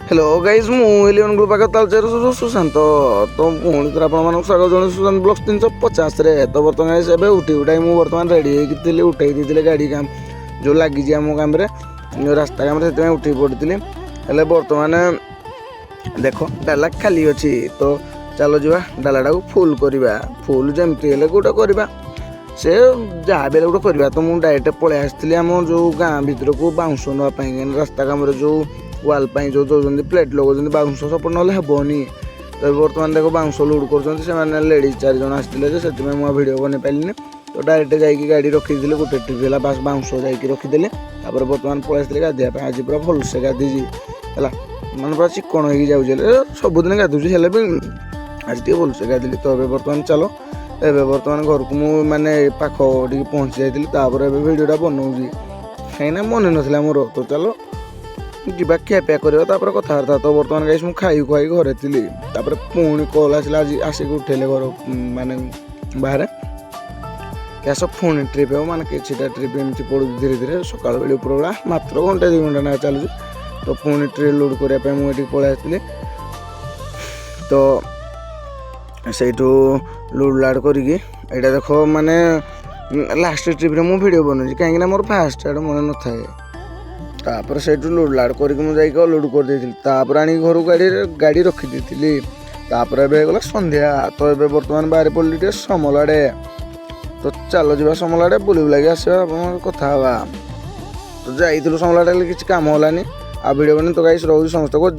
hello guys मुझे group आगे तालचेर सुशांत तो पुणी थोड़ा आप स्वागत जन सुशांत ब्लॉग्स 350 तो बर्तमान गाइज एवं उठी उठाई मुझे बर्तमान रेडी होती उठे दी गाड़ी काम जो लगी आम काम रास्ता काम से उठी पड़ी हेल्ले बर्तमान देख डाला खाली अच्छी तो चलो जा डालाटा को फुल करवा फुल जमती गोटे करवा से जहाँ भी गोटे करवा तो मुझे डायरेक्ट पलि आसती आम जो गाँ भर को बाउंस नापी रास्ता काम जो वाल जो दौरान प्लेट लगे बाउंस सपोर्ट ना हेनी तो बर्तमान देख बाउंस लोड कर लेडीज 4 जन आसते से मुझे भिड बन पारे तो डायरेक्ट जाकि गाड़ी रखी गोटे ट्रिप है बास बाउंस जा रखीदे बर्तमान पलि आसती गाधे आज पूरा भलसे गाधी है मैंने पूरा चिकन हो जाऊे सबुदिन गाधुची भी आज टे भलसे गाधि तो बर्तमान चलो एवं बर्तमान घर को मुझे पाख पहुँची जाती भिडियोटा बनाऊँगी कहीं मन ना मोर तो चलो जा खियापिया करवा कथबार्ता तो बर्तमान गाइस मुझे खाई खुआई घरे थी पुणी कल आसला आज आसिक उठेले घर माने बाहर क्या सब पुणी ट्रिप है माने किसी ट्रिप एमती पड़ू धीरे धीरे सकाल बेले उपरबेला मात्र घंटे 2 घंटा ना चलुची तो पुणी ट्रेन लोड करने मुझे पलि आसती तो सहीठू लोड लाड करके देख माने लास्ट ट्रिप रे मुझे वीडियो बनाऊँ कहीं मोर फास्ट आड़ मन न थाए तापर से लोड लाड करके लोड कर देती आनी घर गाड़ी रखीदी गला संध्या तो ये बर्तमान बाहर पड़े समल आड़े तो चलो जा समल आड़े बुली बुलाक आसा कथा तो जाइलु समल आड़े किसी कम होलानी आ भिडियो बनी तो गाइस रोज समस्त को